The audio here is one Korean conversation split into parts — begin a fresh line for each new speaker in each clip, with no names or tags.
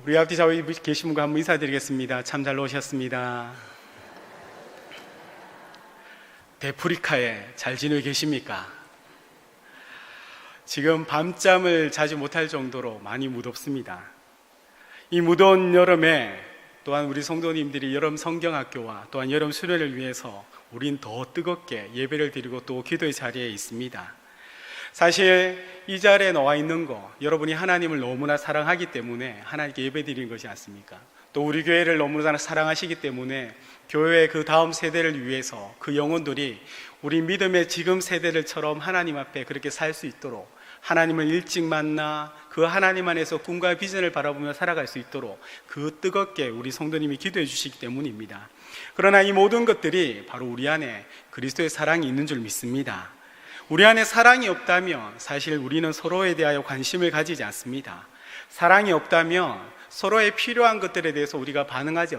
우리 앞뒤 좌우에 계신 분과 한번 인사드리겠습니다. 참 잘 오셨습니다. 데프리카에 잘 지내고 계십니까? 지금 밤잠을 자지 못할 정도로 많이 무덥습니다. 이 무더운 여름에 또한 우리 성도님들이 여름 성경학교와 또한 여름 수련을 위해서 우린 더 뜨겁게 예배를 드리고 또 기도의 자리에 있습니다. 사실 이 자리에 나와 있는 거, 여러분이 하나님을 너무나 사랑하기 때문에 하나님께 예배 드리는 것이 않습니까? 또 우리 교회를 너무나 사랑하시기 때문에 교회의 그 다음 세대를 위해서 그 영혼들이 우리 믿음의 지금 세대들처럼 하나님 앞에 그렇게 살 수 있도록, 하나님을 일찍 만나 그 하나님 안에서 꿈과 비전을 바라보며 살아갈 수 있도록 그 뜨겁게 우리 성도님이 기도해 주시기 때문입니다. 그러나 이 모든 것들이 바로 우리 안에 그리스도의 사랑이 있는 줄 믿습니다. 우리 안에 사랑이 없다면 사실 우리는 서로에 대하여 관심을 가지지 않습니다. 사랑이 없다면 서로의 필요한 것들에 대해서 우리가 반응하지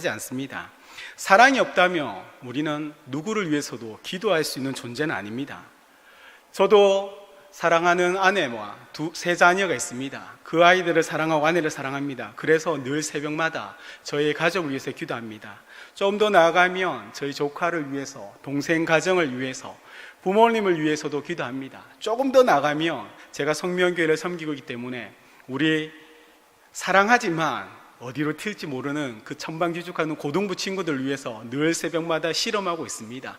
않습니다. 사랑이 없다면 우리는 누구를 위해서도 기도할 수 있는 존재는 아닙니다. 저도 사랑하는 아내와 세 자녀가 있습니다. 그 아이들을 사랑하고 아내를 사랑합니다. 그래서 늘 새벽마다 저희 가족을 위해서 기도합니다. 좀 더 나아가면 저희 조카를 위해서, 동생 가정을 위해서, 부모님을 위해서도 기도합니다. 조금 더 나가면 제가 성명교회를 섬기고 있기 때문에 우리 사랑하지만 어디로 튈지 모르는 그 천방지축하는 고등부 친구들을 위해서 늘 새벽마다 실험하고 있습니다.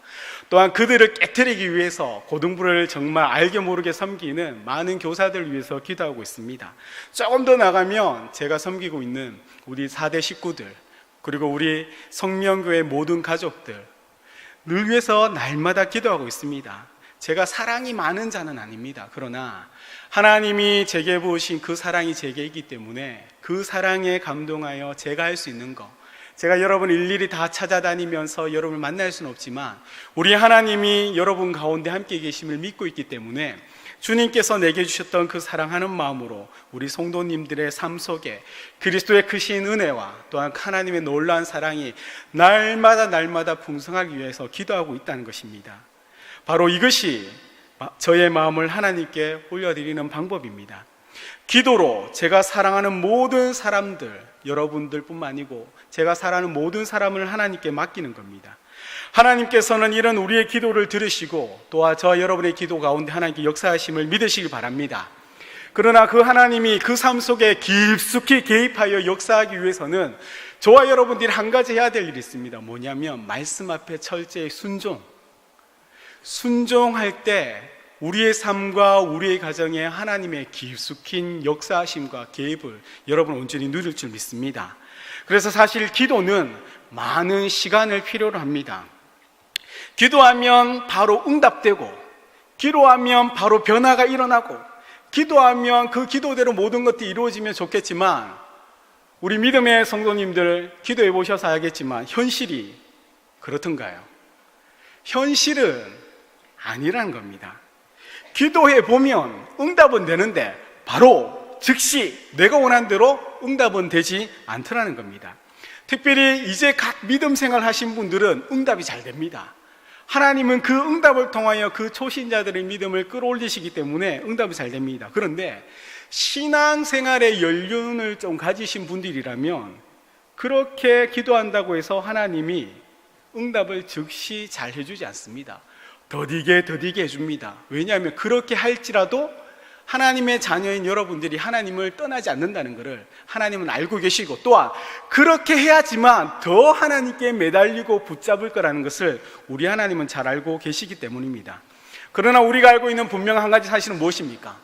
또한 그들을 깨트리기 위해서 고등부를 정말 알게 모르게 섬기는 많은 교사들을 위해서 기도하고 있습니다. 조금 더 나가면 제가 섬기고 있는 우리 4대 식구들, 그리고 우리 성명교회 모든 가족들 늘 위해서 날마다 기도하고 있습니다. 제가 사랑이 많은 자는 아닙니다. 그러나 하나님이 제게 부으신 그 사랑이 제게 있기 때문에 그 사랑에 감동하여 제가 할 수 있는 것, 제가 여러분을 일일이 다 찾아다니면서 여러분을 만날 수는 없지만 우리 하나님이 여러분 가운데 함께 계심을 믿고 있기 때문에 주님께서 내게 주셨던 그 사랑하는 마음으로 우리 성도님들의 삶 속에 그리스도의 크신 은혜와 또한 하나님의 놀라운 사랑이 날마다 풍성하기 위해서 기도하고 있다는 것입니다. 바로 이것이 저의 마음을 하나님께 올려드리는 방법입니다. 기도로 제가 사랑하는 모든 사람들, 여러분들뿐만 아니고 제가 사랑하는 모든 사람을 하나님께 맡기는 겁니다. 하나님께서는 이런 우리의 기도를 들으시고 또한 저 여러분의 기도 가운데 하나님께 역사하심을 믿으시기 바랍니다. 그러나 그 하나님이 그 삶 속에 깊숙이 개입하여 역사하기 위해서는 저와 여러분들이 한 가지 해야 될 일이 있습니다. 뭐냐면 말씀 앞에 철저히 순종할 때 우리의 삶과 우리의 가정에 하나님의 깊숙인 역사하심과 개입을 여러분 온전히 누릴 줄 믿습니다. 그래서 사실 기도는 많은 시간을 필요로 합니다. 기도하면 바로 응답되고, 기도하면 바로 변화가 일어나고, 기도하면 그 기도대로 모든 것들이 이루어지면 좋겠지만 우리 믿음의 성도님들 기도해 보셔서 알겠지만 현실이 그렇던가요? 현실은 아니라는 겁니다. 기도해 보면 응답은 되는데 바로 즉시 내가 원한 대로 응답은 되지 않더라는 겁니다. 특별히 이제 각 믿음 생활 하신 분들은 응답이 잘 됩니다. 하나님은 그 응답을 통하여 그 초신자들의 믿음을 끌어올리시기 때문에 응답이 잘 됩니다. 그런데 신앙생활의 연륜을 좀 가지신 분들이라면 그렇게 기도한다고 해서 하나님이 응답을 즉시 잘 해주지 않습니다. 더디게 해줍니다. 왜냐하면 그렇게 할지라도 하나님의 자녀인 여러분들이 하나님을 떠나지 않는다는 것을 하나님은 알고 계시고 또한 그렇게 해야지만 더 하나님께 매달리고 붙잡을 거라는 것을 우리 하나님은 잘 알고 계시기 때문입니다. 그러나 우리가 알고 있는 분명한 한 가지 사실은 무엇입니까?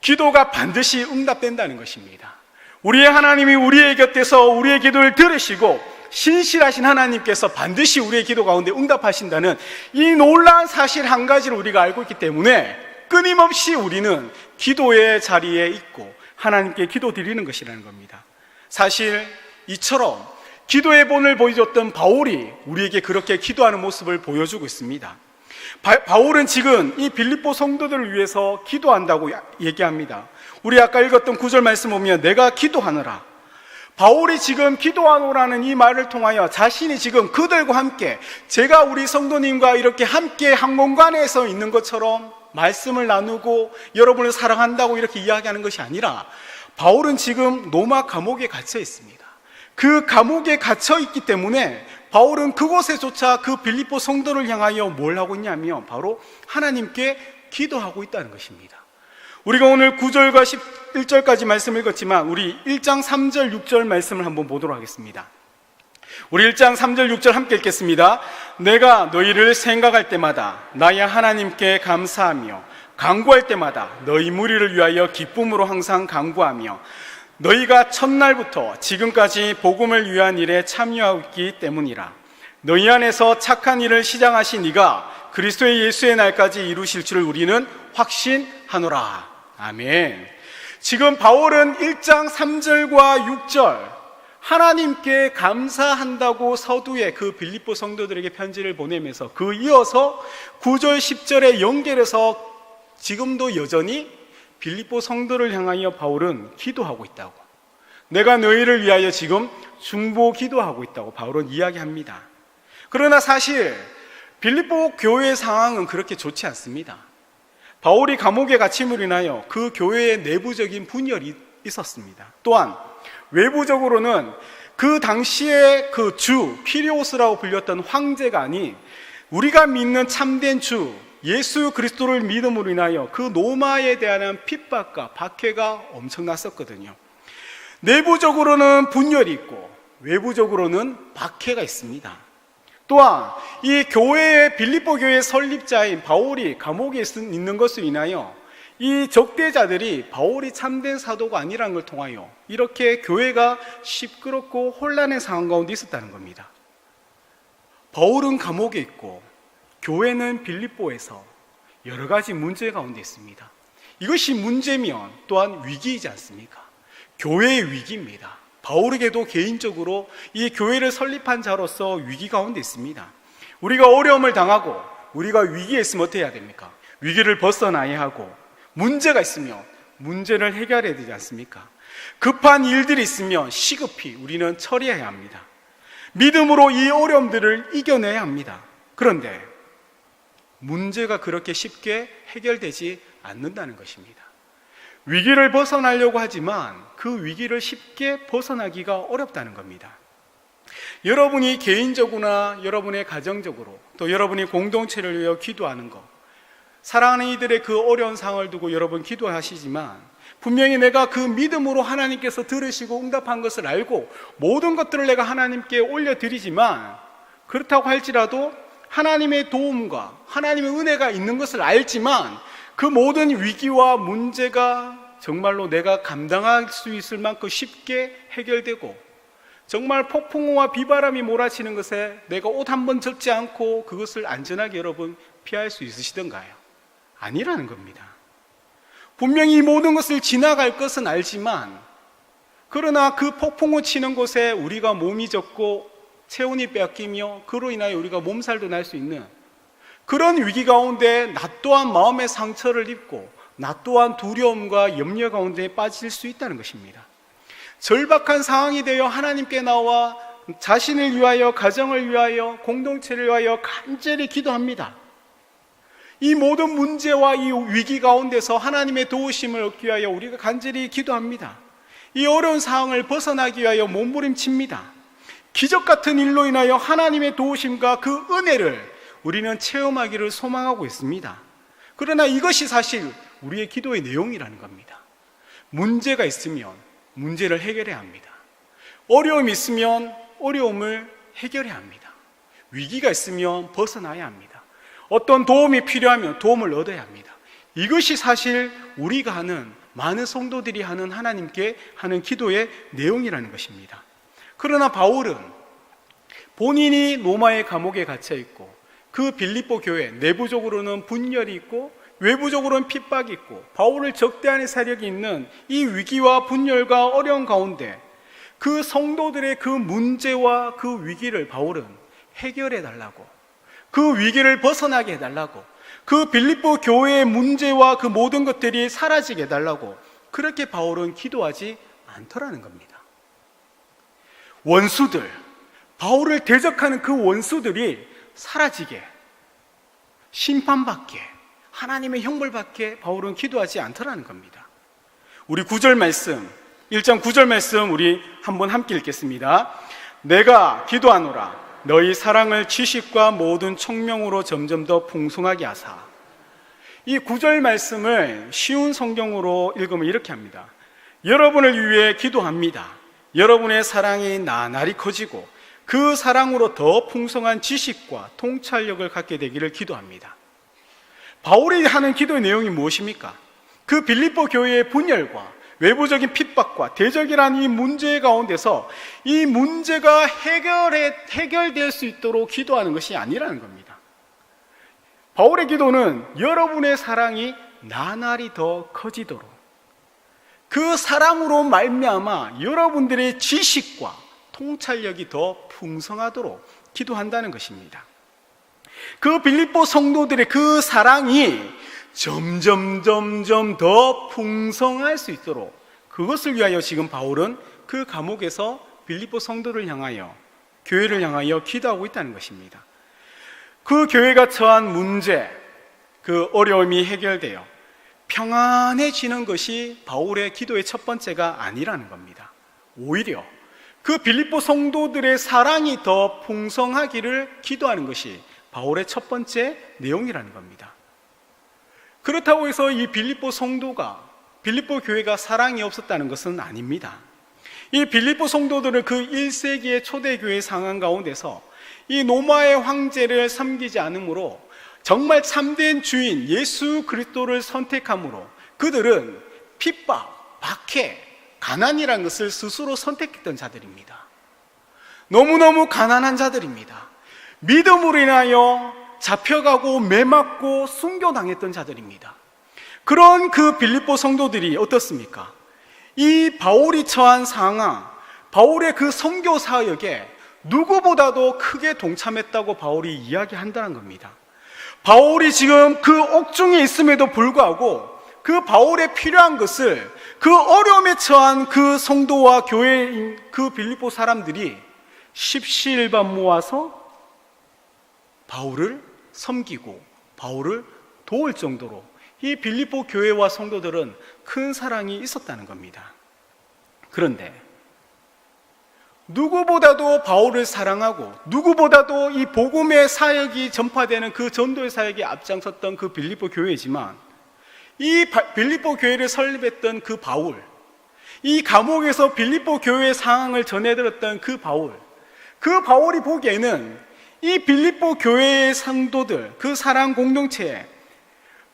기도가 반드시 응답된다는 것입니다. 우리의 하나님이 우리의 곁에서 우리의 기도를 들으시고 신실하신 하나님께서 반드시 우리의 기도 가운데 응답하신다는 이 놀라운 사실 한 가지를 우리가 알고 있기 때문에 끊임없이 우리는 기도의 자리에 있고 하나님께 기도 드리는 것이라는 겁니다. 사실 이처럼 기도의 본을 보여줬던 바울이 우리에게 그렇게 기도하는 모습을 보여주고 있습니다. 바울은 지금 이 빌립보 성도들을 위해서 기도한다고 얘기합니다. 우리 아까 읽었던 9절 말씀 보면 내가 기도하느라, 바울이 지금 기도하노라는 이 말을 통하여 자신이 지금 그들과 함께, 제가 우리 성도님과 이렇게 함께 한 공간에서 있는 것처럼 말씀을 나누고 여러분을 사랑한다고 이렇게 이야기하는 것이 아니라 바울은 지금 로마 감옥에 갇혀 있습니다. 그 감옥에 갇혀 있기 때문에 바울은 그곳에조차 그 빌립보 성도를 향하여 뭘 하고 있냐면 바로 하나님께 기도하고 있다는 것입니다. 우리가 오늘 9절과 11절까지 말씀을 읽었지만 우리 1장 3절 6절 말씀을 한번 보도록 하겠습니다. 우리 1장 3절 6절 함께 읽겠습니다. 내가 너희를 생각할 때마다 나의 하나님께 감사하며 간구할 때마다 너희 무리를 위하여 기쁨으로 항상 간구하며 너희가 첫날부터 지금까지 복음을 위한 일에 참여하기 때문이라. 너희 안에서 착한 일을 시작하신 이가 그리스도의 예수의 날까지 이루실 줄 우리는 확신하노라. 아멘. 지금 바울은 1장 3절과 6절 하나님께 감사한다고 서두에 그 빌립보 성도들에게 편지를 보내면서 그 이어서 9절 10절에 연결해서 지금도 여전히 빌립보 성도를 향하여 바울은 기도하고 있다고, 내가 너희를 위하여 지금 중보 기도하고 있다고 바울은 이야기합니다. 그러나 사실 빌립보 교회의 상황은 그렇게 좋지 않습니다. 바울이 감옥에 갇힘으로 인하여 그 교회의 내부적인 분열이 있었습니다. 또한 외부적으로는 그 당시에 그 주 키리오스라고 불렸던 황제가 아닌 우리가 믿는 참된 주 예수 그리스도를 믿음으로 인하여 그 로마에 대한 핍박과 박해가 엄청났었거든요. 내부적으로는 분열이 있고 외부적으로는 박해가 있습니다. 또한 이 교회의 빌립보 교회의 설립자인 바울이 감옥에 있는 것으로 인하여 이 적대자들이 바울이 참된 사도가 아니라는 걸 통하여 이렇게 교회가 시끄럽고 혼란의 상황 가운데 있었다는 겁니다. 바울은 감옥에 있고 교회는 빌립보에서 여러 가지 문제 가운데 있습니다. 이것이 문제면 또한 위기이지 않습니까? 교회의 위기입니다. 바울에게도 개인적으로 이 교회를 설립한 자로서 위기 가운데 있습니다. 우리가 어려움을 당하고 우리가 위기에 있으면 어떻게 해야 됩니까? 위기를 벗어나야 하고, 문제가 있으면 문제를 해결해야 되지 않습니까? 급한 일들이 있으면 시급히 우리는 처리해야 합니다. 믿음으로 이 어려움들을 이겨내야 합니다. 그런데 문제가 그렇게 쉽게 해결되지 않는다는 것입니다. 위기를 벗어나려고 하지만 그 위기를 쉽게 벗어나기가 어렵다는 겁니다. 여러분이 개인적으로나 여러분의 가정적으로 또 여러분이 공동체를 위해 기도하는 것, 사랑하는 이들의 그 어려운 상황을 두고 여러분 기도하시지만 분명히 내가 그 믿음으로 하나님께서 들으시고 응답한 것을 알고 모든 것들을 내가 하나님께 올려드리지만, 그렇다고 할지라도 하나님의 도움과 하나님의 은혜가 있는 것을 알지만 그 모든 위기와 문제가 정말로 내가 감당할 수 있을 만큼 쉽게 해결되고, 정말 폭풍우와 비바람이 몰아치는 것에 내가 옷 한 번 젖지 않고 그것을 안전하게 여러분 피할 수 있으시던가요? 아니라는 겁니다. 분명히 이 모든 것을 지나갈 것은 알지만, 그러나 그 폭풍우 치는 곳에 우리가 몸이 젖고 체온이 뺏기며 그로 인하여 우리가 몸살도 날 수 있는 그런 위기 가운데 나 또한 마음의 상처를 입고 나 또한 두려움과 염려 가운데 빠질 수 있다는 것입니다. 절박한 상황이 되어 하나님께 나와 자신을 위하여, 가정을 위하여, 공동체를 위하여 간절히 기도합니다. 이 모든 문제와 이 위기 가운데서 하나님의 도우심을 얻기 위하여 우리가 간절히 기도합니다. 이 어려운 상황을 벗어나기 위하여 몸부림칩니다. 기적 같은 일로 인하여 하나님의 도우심과 그 은혜를 우리는 체험하기를 소망하고 있습니다. 그러나 이것이 사실 우리의 기도의 내용이라는 겁니다. 문제가 있으면 문제를 해결해야 합니다. 어려움이 있으면 어려움을 해결해야 합니다. 위기가 있으면 벗어나야 합니다. 어떤 도움이 필요하면 도움을 얻어야 합니다. 이것이 사실 우리가 하는, 많은 성도들이 하는 하나님께 하는 기도의 내용이라는 것입니다. 그러나 바울은 본인이 로마의 감옥에 갇혀 있고 그 빌립보 교회 내부적으로는 분열이 있고 외부적으로는 핍박이 있고 바울을 적대하는 세력이 있는 이 위기와 분열과 어려운 가운데 그 성도들의 그 문제와 그 위기를 바울은 해결해 달라고, 그 위기를 벗어나게 해달라고, 그 빌립보 교회의 문제와 그 모든 것들이 사라지게 해달라고 그렇게 바울은 기도하지 않더라는 겁니다. 원수들, 바울을 대적하는 그 원수들이 사라지게, 심판받게, 하나님의 형벌받게 바울은 기도하지 않더라는 겁니다. 우리 9절 말씀 1장 9절 말씀 우리 한번 함께 읽겠습니다. 내가 기도하노라 너희 사랑을 지식과 모든 청명으로 점점 더 풍성하게 하사. 이 9절 말씀을 쉬운 성경으로 읽으면 이렇게 합니다. 여러분을 위해 기도합니다. 여러분의 사랑이 나날이 커지고 그 사랑으로 더 풍성한 지식과 통찰력을 갖게 되기를 기도합니다. 바울이 하는 기도의 내용이 무엇입니까? 그 빌립보 교회의 분열과 외부적인 핍박과 대적이라는 이 문제 가운데서 이 문제가 해결될 수 있도록 기도하는 것이 아니라는 겁니다. 바울의 기도는 여러분의 사랑이 나날이 더 커지도록, 그 사랑으로 말미암아 여러분들의 지식과 통찰력이 더 풍성하도록 기도한다는 것입니다. 그 빌립보 성도들의 그 사랑이 점점 더 풍성할 수 있도록, 그것을 위하여 지금 바울은 그 감옥에서 빌립보 성도를 향하여, 교회를 향하여 기도하고 있다는 것입니다. 그 교회가 처한 문제, 그 어려움이 해결되어 평안해지는 것이 바울의 기도의 첫 번째가 아니라는 겁니다. 오히려 그 빌립보 성도들의 사랑이 더 풍성하기를 기도하는 것이 바울의 첫 번째 내용이라는 겁니다. 그렇다고 해서 이 빌립보 성도가, 빌립보 교회가 사랑이 없었다는 것은 아닙니다. 이 빌립보 성도들은 그 1세기의 초대교회 상황 가운데서 이 로마의 황제를 섬기지 않으므로 정말 참된 주인 예수 그리스도를 선택함으로 그들은 핍박, 박해, 가난이라는 것을 스스로 선택했던 자들입니다. 너무너무 가난한 자들입니다. 믿음으로 인하여 잡혀가고 매맞고 순교당했던 자들입니다. 그런 그 빌립보 성도들이 어떻습니까? 이 바울이 처한 상황, 바울의 그 선교 사역에 누구보다도 크게 동참했다고 바울이 이야기한다는 겁니다. 바울이 지금 그 옥중에 있음에도 불구하고 그 바울에 필요한 것을, 그 어려움에 처한 그 성도와 교회인 그 빌립보 사람들이 십시일반 모아서 바울을 섬기고 바울을 도울 정도로 이 빌립보 교회와 성도들은 큰 사랑이 있었다는 겁니다. 그런데 누구보다도 바울을 사랑하고 누구보다도 이 복음의 사역이 전파되는 그 전도의 사역에 앞장섰던 그 빌립보 교회지만, 이 빌립보 교회를 설립했던 그 바울, 이 감옥에서 빌립보 교회의 상황을 전해들었던 그 바울이 보기에는 이 빌립보 교회의 성도들, 그 사랑 공동체에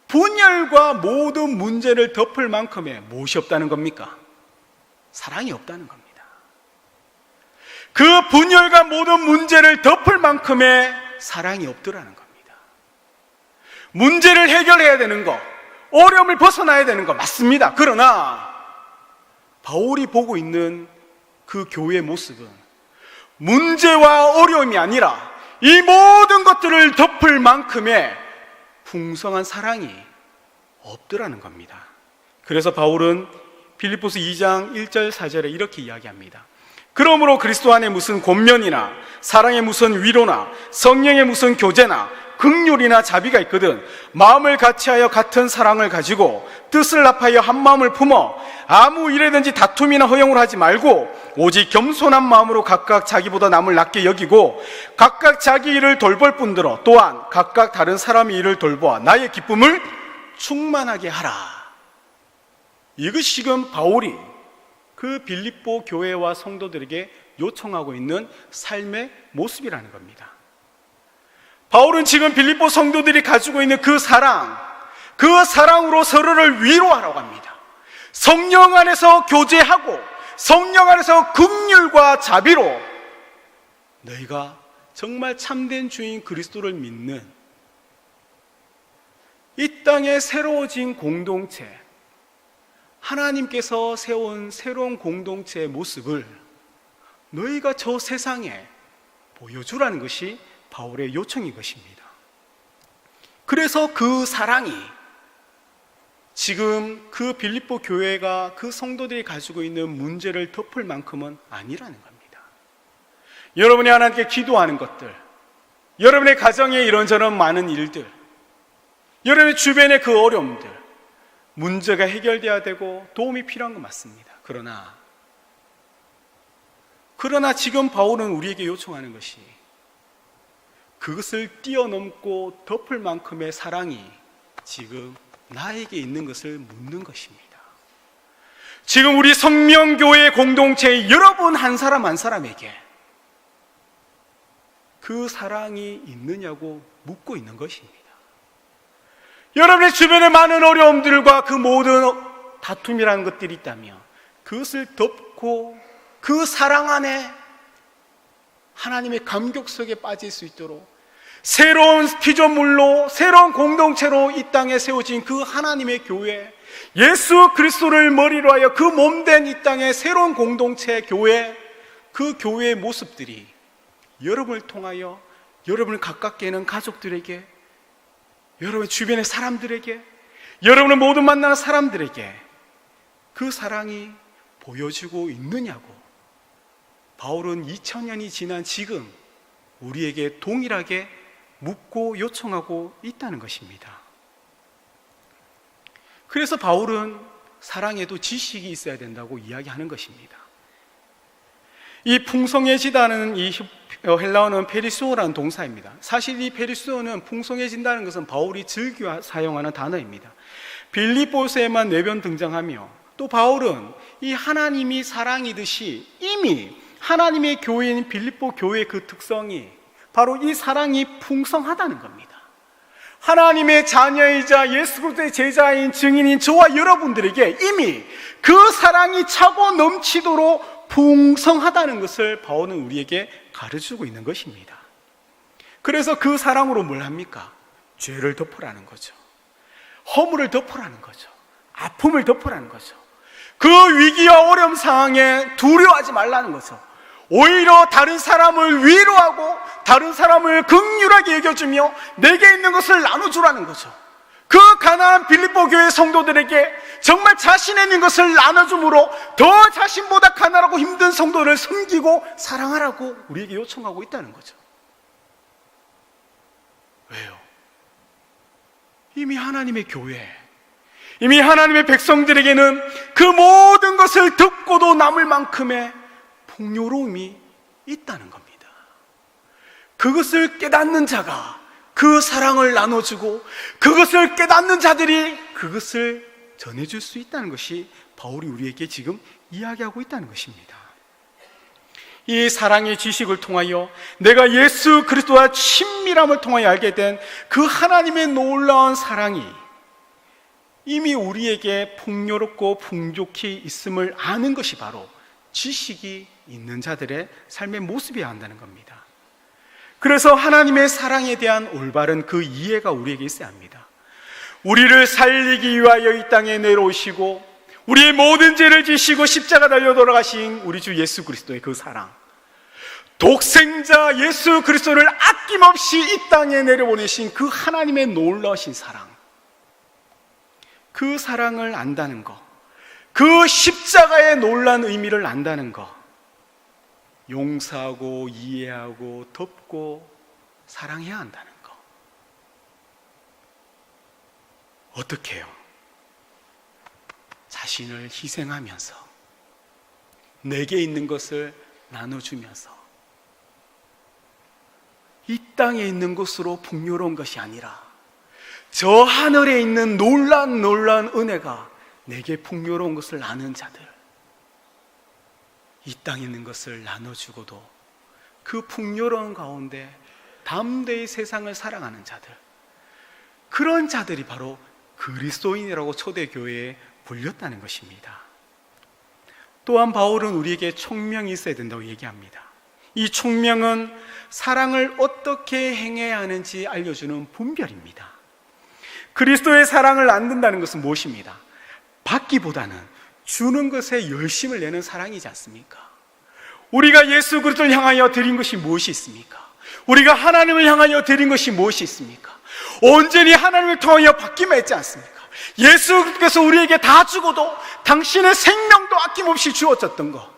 분열과 모든 문제를 덮을 만큼의 무엇이 없다는 겁니까? 사랑이 없다는 겁니다. 그 분열과 모든 문제를 덮을 만큼의 사랑이 없더라는 겁니다. 문제를 해결해야 되는 거, 어려움을 벗어나야 되는 거 맞습니다. 그러나 바울이 보고 있는 그 교회의 모습은 문제와 어려움이 아니라 이 모든 것들을 덮을 만큼의 풍성한 사랑이 없더라는 겁니다. 그래서 바울은 빌립보서 2장 1절 4절에 이렇게 이야기합니다. 그러므로 그리스도 안에 무슨 권면이나 사랑에 무슨 위로나 성령에 무슨 교제나 긍휼이나 자비가 있거든 마음을 같이하여 같은 사랑을 가지고 뜻을 합하여 한 마음을 품어 아무 일에든지 다툼이나 허용을 하지 말고 오직 겸손한 마음으로 각각 자기보다 남을 낮게 여기고 각각 자기 일을 돌볼 뿐더러 또한 각각 다른 사람의 일을 돌보아 나의 기쁨을 충만하게 하라. 이것이 지금 바울이 그 빌립보 교회와 성도들에게 요청하고 있는 삶의 모습이라는 겁니다. 바울은 지금 빌립보 성도들이 가지고 있는 그 사랑으로 서로를 위로하라고 합니다. 성령 안에서 교제하고 성령 안에서 긍휼과 자비로 너희가 정말 참된 주인 그리스도를 믿는 이 땅에 새로워진 공동체, 하나님께서 세운 새로운 공동체의 모습을 너희가 저 세상에 보여주라는 것이 바울의 요청인 것입니다. 그래서 그 사랑이 지금 그 빌립보 교회가 그 성도들이 가지고 있는 문제를 덮을 만큼은 아니라는 겁니다. 여러분이 하나님께 기도하는 것들, 여러분의 가정에 이런저런 많은 일들, 여러분의 주변의 그 어려움들, 문제가 해결돼야 되고 도움이 필요한 건 맞습니다. 그러나 그러나 지금 바울은 우리에게 요청하는 것이 그것을 뛰어넘고 덮을 만큼의 사랑이 지금 나에게 있는 것을 묻는 것입니다. 지금 우리 성명교회 공동체의 여러분 한 사람 한 사람에게 그 사랑이 있느냐고 묻고 있는 것입니다. 여러분의 주변에 많은 어려움들과 그 모든 다툼이라는 것들이 있다면 그것을 덮고 그 사랑 안에 하나님의 감격 속에 빠질 수 있도록 새로운 피조물로 새로운 공동체로 이 땅에 세워진 그 하나님의 교회, 예수 그리스도를 머리로 하여 그 몸된 이 땅의 새로운 공동체 교회, 그 교회의 모습들이 여러분을 통하여 여러분을 가깝게 하는 가족들에게, 여러분 주변의 사람들에게, 여러분을 모두 만나는 사람들에게 그 사랑이 보여지고 있느냐고 바울은 2000년이 지난 지금 우리에게 동일하게 묻고 요청하고 있다는 것입니다. 그래서 바울은 사랑에도 지식이 있어야 된다고 이야기하는 것입니다. 이 풍성해지다는 이 헬라어는 페리수어라는 동사입니다. 사실 이 페리수어는 풍성해진다는 것은 바울이 즐겨 사용하는 단어입니다. 빌립보서에만 4번 등장하며 또 바울은 이 하나님이 사랑이듯이 이미 하나님의 교회인 빌립보 교회의 그 특성이 바로 이 사랑이 풍성하다는 겁니다. 하나님의 자녀이자 예수 그리스도의 제자인 증인인 저와 여러분들에게 이미 그 사랑이 차고 넘치도록 풍성하다는 것을 바울은 우리에게 가르치고 있는 것입니다. 그래서 그 사랑으로 뭘 합니까? 죄를 덮으라는 거죠. 허물을 덮으라는 거죠. 아픔을 덮으라는 거죠. 그 위기와 어려움 상황에 두려워하지 말라는 거죠. 오히려 다른 사람을 위로하고 다른 사람을 긍휼하게 여겨주며 내게 있는 것을 나눠주라는 거죠. 그 가난한 빌립보 교회 성도들에게 정말 자신의 있는 것을 나눠줌으로 더 자신보다 가난하고 힘든 성도를 섬기고 사랑하라고 우리에게 요청하고 있다는 거죠. 왜요? 이미 하나님의 교회, 이미 하나님의 백성들에게는 그 모든 것을 덮고도 남을 만큼의 풍요로움이 있다는 겁니다. 그것을 깨닫는 자가 그 사랑을 나눠주고 그것을 깨닫는 자들이 그것을 전해줄 수 있다는 것이 바울이 우리에게 지금 이야기하고 있다는 것입니다. 이 사랑의 지식을 통하여 내가 예수 그리스도와 친밀함을 통하여 알게 된 그 하나님의 놀라운 사랑이 이미 우리에게 풍요롭고 풍족히 있음을 아는 것이 바로 지식이 있는 자들의 삶의 모습이어야 한다는 겁니다. 그래서 하나님의 사랑에 대한 올바른 그 이해가 우리에게 있어야 합니다. 우리를 살리기 위하여 이 땅에 내려오시고 우리의 모든 죄를 지시고 십자가 달려 돌아가신 우리 주 예수 그리스도의 그 사랑, 독생자 예수 그리스도를 아낌없이 이 땅에 내려보내신 그 하나님의 놀라우신 사랑, 그 사랑을 안다는 것, 그 십자가의 놀라운 의미를 안다는 것, 용서하고 이해하고 덮고 사랑해야 한다는 것. 어떻게 해요? 자신을 희생하면서 내게 있는 것을 나눠주면서 이 땅에 있는 것으로 풍요로운 것이 아니라 저 하늘에 있는 놀라운 은혜가 내게 풍요로운 것을 아는 자들, 이 땅에 있는 것을 나눠주고도 그 풍요로운 가운데 담대히 세상을 사랑하는 자들, 그런 자들이 바로 그리스도인이라고 초대교회에 불렸다는 것입니다. 또한 바울은 우리에게 총명이 있어야 된다고 얘기합니다. 이 총명은 사랑을 어떻게 행해야 하는지 알려주는 분별입니다. 그리스도의 사랑을 안는다는 것은 무엇입니다? 받기보다는 주는 것에 열심을 내는 사랑이지 않습니까? 우리가 예수 그리스도를 향하여 드린 것이 무엇이 있습니까? 우리가 하나님을 향하여 드린 것이 무엇이 있습니까? 온전히 하나님을 통하여 받기만 했지 않습니까? 예수께서 우리에게 다 주고도 당신의 생명도 아낌없이 주어졌던 것,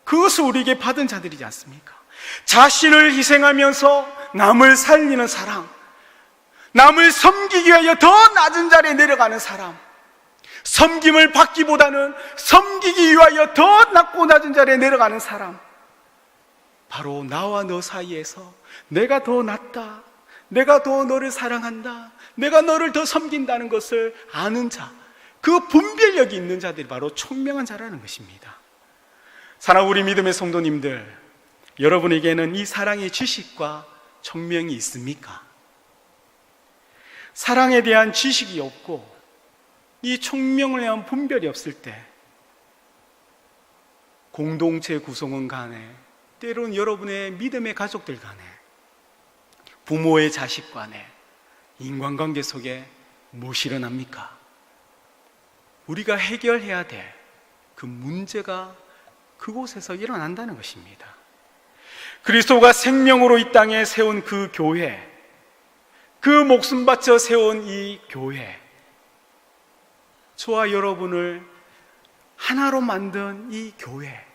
그것을 우리에게 받은 자들이지 않습니까? 자신을 희생하면서 남을 살리는 사랑, 남을 섬기기 위하여 더 낮은 자리에 내려가는 사람, 섬김을 받기보다는 섬기기 위하여 더 낮고 낮은 자리에 내려가는 사람, 바로 나와 너 사이에서 내가 더 낫다, 내가 더 너를 사랑한다, 내가 너를 더 섬긴다는 것을 아는 자, 그 분별력이 있는 자들이 바로 총명한 자라는 것입니다. 사랑하는 우리 믿음의 성도님들, 여러분에게는 이 사랑의 지식과 총명이 있습니까? 사랑에 대한 지식이 없고 이 총명을 위한 분별이 없을 때 공동체 구성원 간에, 때로는 여러분의 믿음의 가족들 간에, 부모의 자식 간에, 인간관계 속에 무엇이 일어납니까? 우리가 해결해야 될 그 문제가 그곳에서 일어난다는 것입니다. 그리스도가 생명으로 이 땅에 세운 그 교회, 그 목숨 바쳐 세운 이 교회, 저와 여러분을 하나로 만든 이 교회,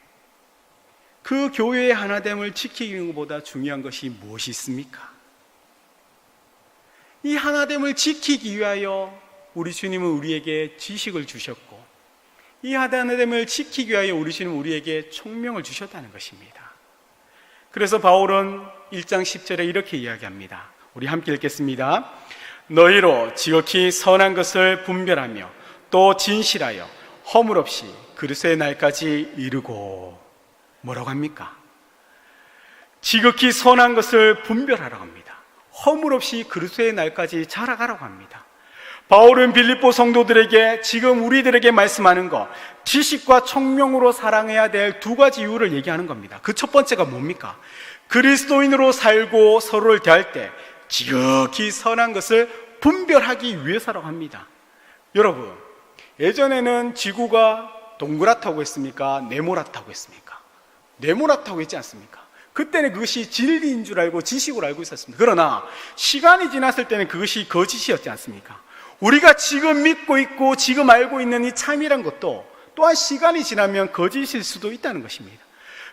그 교회의 하나됨을 지키는 것보다 중요한 것이 무엇이 있습니까? 이 하나됨을 지키기 위하여 우리 주님은 우리에게 지식을 주셨고, 이 하나됨을 지키기 위하여 우리 주님은 우리에게 총명을 주셨다는 것입니다. 그래서 바울은 1장 10절에 이렇게 이야기합니다. 우리 함께 읽겠습니다. 너희로 지극히 선한 것을 분별하며 또 진실하여 허물 없이 그리스도의 날까지 이르고. 뭐라고 합니까? 지극히 선한 것을 분별하라고 합니다. 허물 없이 그리스도의 날까지 자라가라고 합니다. 바울은 빌립보 성도들에게 지금 우리들에게 말씀하는 것, 지식과 총명으로 사랑해야 될 두 가지 이유를 얘기하는 겁니다. 그 첫 번째가 뭡니까? 그리스도인으로 살고 서로를 대할 때 지극히 선한 것을 분별하기 위해서라고 합니다. 여러분, 예전에는 지구가 동그랗다고 했습니까? 네모랗다고 했습니까? 네모랗다고 했지 않습니까? 그때는 그것이 진리인 줄 알고 지식으로 알고 있었습니다. 그러나 시간이 지났을 때는 그것이 거짓이었지 않습니까? 우리가 지금 믿고 있고 지금 알고 있는 이 참이란 것도 또한 시간이 지나면 거짓일 수도 있다는 것입니다.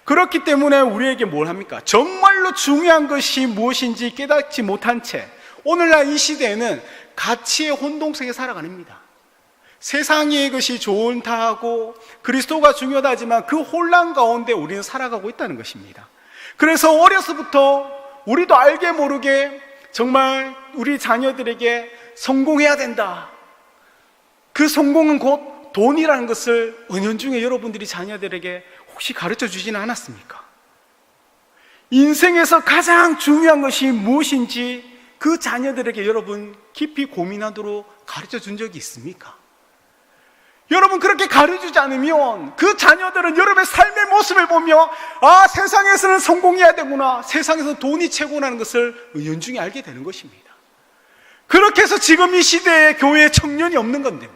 그렇기 때문에 우리에게 뭘 합니까? 정말로 중요한 것이 무엇인지 깨닫지 못한 채 오늘날 이 시대에는 가치의 혼동 속에 살아갑니다. 세상의 것이 좋다 하고 그리스도가 중요하다 하지만 그 혼란 가운데 우리는 살아가고 있다는 것입니다. 그래서 어려서부터 우리도 알게 모르게 정말 우리 자녀들에게 성공해야 된다, 그 성공은 곧 돈이라는 것을 은연중에 여러분들이 자녀들에게 혹시 가르쳐 주지는 않았습니까? 인생에서 가장 중요한 것이 무엇인지 그 자녀들에게 여러분 깊이 고민하도록 가르쳐 준 적이 있습니까? 여러분 그렇게 가르쳐주지 않으면 그 자녀들은 여러분의 삶의 모습을 보며 아, 세상에서는 성공해야 되구나, 세상에서 돈이 최고라는 것을 은연중에 알게 되는 것입니다. 그렇게 해서 지금 이 시대에 교회에 청년이 없는 건데,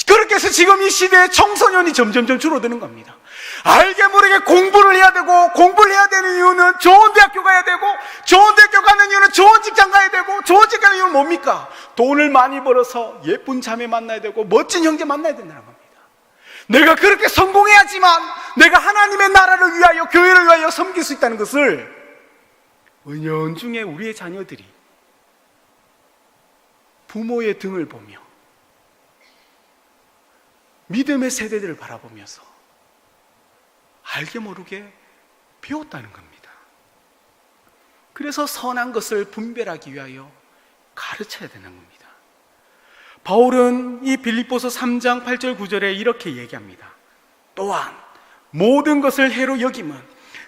그렇게 해서 지금 이 시대에 청소년이 점점 줄어드는 겁니다. 알게 모르게 공부를 해야 되고, 공부를 해야 되는 이유는 좋은 대학교 가야 되고, 좋은 대학교 가는 이유는 좋은 직장 가야 되고, 좋은 직장 가는 이유는 뭡니까? 돈을 많이 벌어서 예쁜 자매 만나야 되고 멋진 형제 만나야 된다는 겁니다. 내가 그렇게 성공해야지만 내가 하나님의 나라를 위하여, 교회를 위하여 섬길 수 있다는 것을 은연중에 우리의 자녀들이 부모의 등을 보며 믿음의 세대들을 바라보면서 알게 모르게 배웠다는 겁니다. 그래서 선한 것을 분별하기 위하여 가르쳐야 되는 겁니다. 바울은 이 빌립보서 3장 8절 9절에 이렇게 얘기합니다. 또한 모든 것을 해로 여김은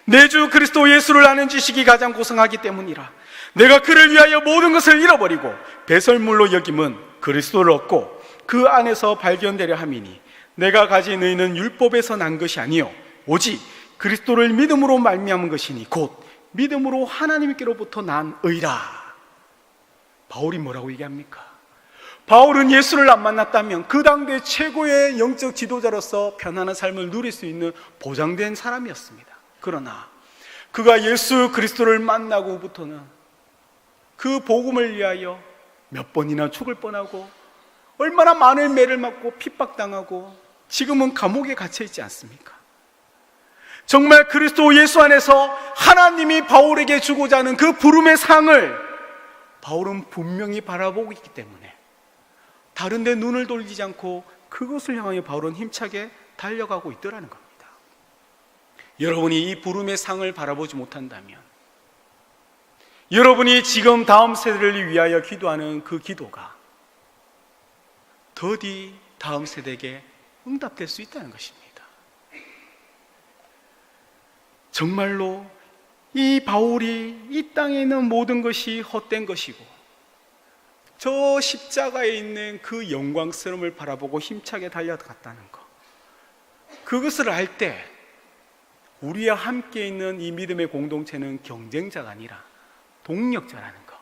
내 주 그리스도 예수를 아는 지식이 가장 고상하기 때문이라. 내가 그를 위하여 모든 것을 잃어버리고 배설물로 여김은 그리스도를 얻고 그 안에서 발견되려 함이니 내가 가진 의는 율법에서 난 것이 아니요 오직 그리스도를 믿음으로 말미암은 것이니 곧 믿음으로 하나님께로부터 난 의라. 바울이 뭐라고 얘기합니까? 바울은 예수를 안 만났다면 그 당대 최고의 영적 지도자로서 편안한 삶을 누릴 수 있는 보장된 사람이었습니다. 그러나 그가 예수 그리스도를 만나고부터는 그 복음을 위하여 몇 번이나 죽을 뻔하고 얼마나 많은 매를 맞고 핍박당하고 지금은 감옥에 갇혀 있지 않습니까? 정말 그리스도 예수 안에서 하나님이 바울에게 주고자 하는 그 부름의 상을 바울은 분명히 바라보고 있기 때문에 다른 데 눈을 돌리지 않고 그것을 향하여 바울은 힘차게 달려가고 있더라는 겁니다. 여러분이 이 부름의 상을 바라보지 못한다면, 여러분이 지금 다음 세대를 위하여 기도하는 그 기도가 더디 다음 세대에게 응답될 수 있다는 것입니다. 정말로 이 바울이 이 땅에 있는 모든 것이 헛된 것이고 저 십자가에 있는 그 영광스러움을 바라보고 힘차게 달려갔다는 것, 그것을 알 때 우리와 함께 있는 이 믿음의 공동체는 경쟁자가 아니라 동력자라는 것,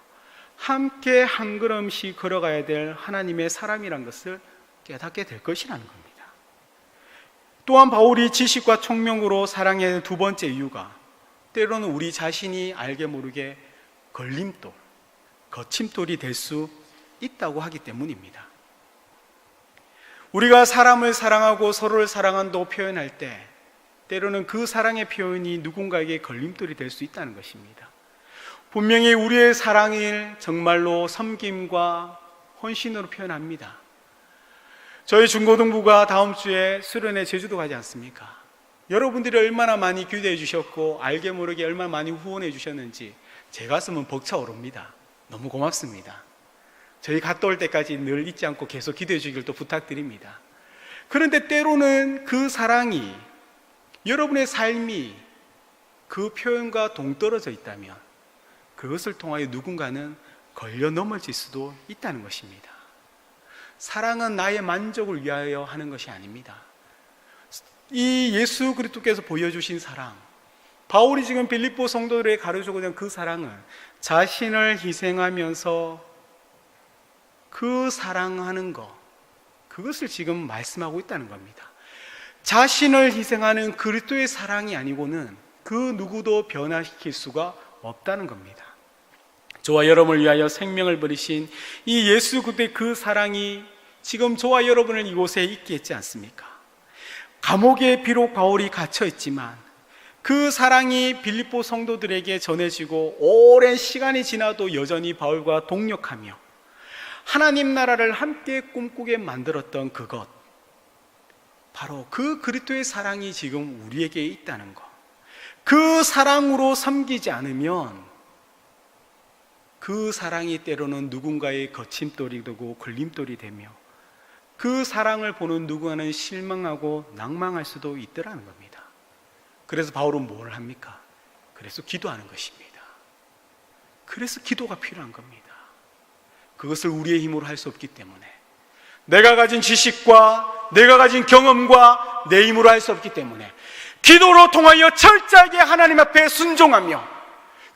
함께 한 걸음씩 걸어가야 될 하나님의 사람이란 것을 깨닫게 될 것이라는 겁니다. 또한 바울이 지식과 총명으로 사랑의 두 번째 이유가 때로는 우리 자신이 알게 모르게 걸림돌, 거침돌이 될 수 있다고 하기 때문입니다. 우리가 사람을 사랑하고 서로를 사랑한다고 표현할 때 때로는 그 사랑의 표현이 누군가에게 걸림돌이 될 수 있다는 것입니다. 분명히 우리의 사랑을 정말로 섬김과 헌신으로 표현합니다. 저희 중고등부가 다음 주에 수련회 제주도 가지 않습니까? 여러분들이 얼마나 많이 기도해 주셨고 알게 모르게 얼마나 많이 후원해 주셨는지 제 가슴은 벅차오릅니다. 너무 고맙습니다. 저희 갔다 올 때까지 늘 잊지 않고 계속 기도해 주길 또 부탁드립니다. 그런데 때로는 그 사랑이, 여러분의 삶이 그 표현과 동떨어져 있다면 그것을 통하여 누군가는 걸려 넘어질 수도 있다는 것입니다. 사랑은 나의 만족을 위하여 하는 것이 아닙니다. 이 예수 그리스도께서 보여주신 사랑, 바울이 지금 빌립보 성도들에게 가르쳐주고자 하는 그 사랑은 자신을 희생하면서 그 사랑하는 것, 그것을 지금 말씀하고 있다는 겁니다. 자신을 희생하는 그리스도의 사랑이 아니고는 그 누구도 변화시킬 수가 없다는 겁니다. 저와 여러분을 위하여 생명을 버리신 이 예수 그리스도의 그 사랑이 지금 저와 여러분을 이곳에 있게 했지 않습니까? 감옥에 비록 바울이 갇혀 있지만 그 사랑이 빌립보 성도들에게 전해지고 오랜 시간이 지나도 여전히 바울과 동력하며 하나님 나라를 함께 꿈꾸게 만들었던 그것, 바로 그 그리스도의 사랑이 지금 우리에게 있다는 것. 그 사랑으로 섬기지 않으면 그 사랑이 때로는 누군가의 거침돌이 되고 걸림돌이 되며 그 사랑을 보는 누구와는 실망하고 낭망할 수도 있더라는 겁니다. 그래서 바울은 뭘 합니까? 그래서 기도하는 것입니다. 그래서 기도가 필요한 겁니다. 그것을 우리의 힘으로 할 수 없기 때문에, 내가 가진 지식과 내가 가진 경험과 내 힘으로 할 수 없기 때문에 기도로 통하여 철저하게 하나님 앞에 순종하며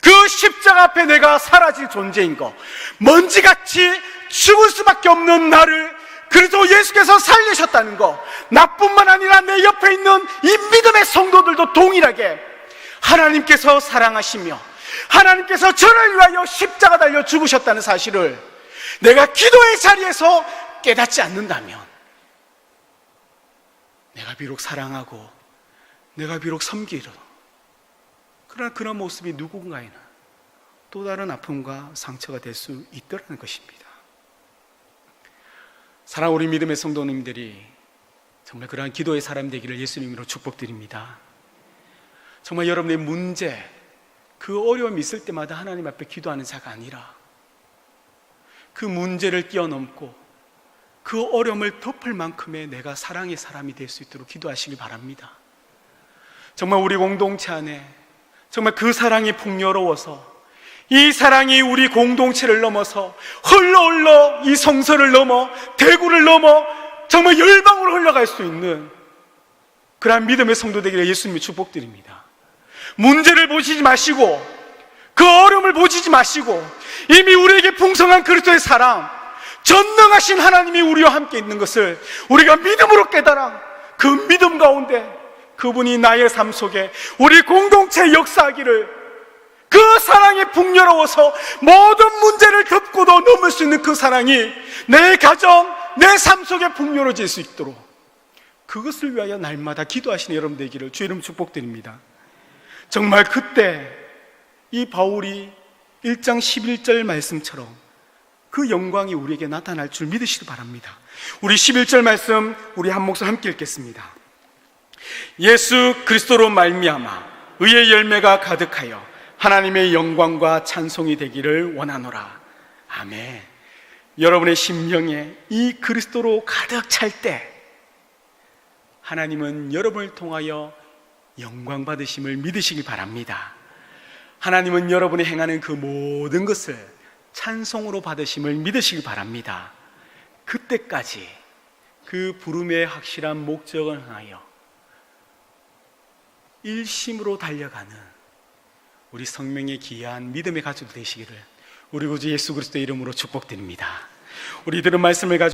그 십자가 앞에 내가 사라질 존재인 것, 먼지같이 죽을 수밖에 없는 나를 그래서 예수께서 살리셨다는 것, 나뿐만 아니라 내 옆에 있는 이 믿음의 성도들도 동일하게 하나님께서 사랑하시며 하나님께서 저를 위하여 십자가 달려 죽으셨다는 사실을 내가 기도의 자리에서 깨닫지 않는다면, 내가 비록 사랑하고 내가 비록 섬기려, 그러나 그런 모습이 누군가에는 또 다른 아픔과 상처가 될 수 있더라는 것입니다. 사랑하는 우리 믿음의 성도님들이 정말 그러한 기도의 사람 되기를 예수님으로 축복드립니다. 정말 여러분의 문제, 그 어려움이 있을 때마다 하나님 앞에 기도하는 자가 아니라 그 문제를 뛰어넘고 그 어려움을 덮을 만큼의 내가 사랑의 사람이 될 수 있도록 기도하시길 바랍니다. 정말 우리 공동체 안에 정말 그 사랑이 풍요로워서 이 사랑이 우리 공동체를 넘어서 흘러 이 성서를 넘어 대구를 넘어 정말 열방으로 흘러갈 수 있는 그러한 믿음의 성도 되기를 예수님이 축복드립니다. 문제를 보시지 마시고 그 어려움을 보시지 마시고 이미 우리에게 풍성한 그리스도의 사랑, 전능하신 하나님이 우리와 함께 있는 것을 우리가 믿음으로 깨달아 그 믿음 가운데 그분이 나의 삶 속에 우리 공동체에 역사하기를, 그 사랑이 풍요로워서 모든 문제를 덮고도 넘을 수 있는 그 사랑이 내 가정, 내 삶 속에 풍요로워질 수 있도록 그것을 위하여 날마다 기도하시는 여러분 되기를 주의 이름 축복드립니다. 정말 그때 이 바울이 1장 11절 말씀처럼 그 영광이 우리에게 나타날 줄 믿으시기 바랍니다. 우리 11절 말씀 우리 한 목소리 함께 읽겠습니다. 예수 그리스도로 말미암아 의의 열매가 가득하여 하나님의 영광과 찬송이 되기를 원하노라. 아멘. 여러분의 심령에 이 그리스도로 가득 찰 때 하나님은 여러분을 통하여 영광 받으심을 믿으시기 바랍니다. 하나님은 여러분이 행하는 그 모든 것을 찬송으로 받으심을 믿으시기 바랍니다. 그때까지 그 부름의 확실한 목적을 향하여 일심으로 달려가는 우리 성명의 귀한 믿음의 가족 되시기를 우리 구주 예수 그리스도의 이름으로 축복드립니다. 우리 들은 말씀을 가지고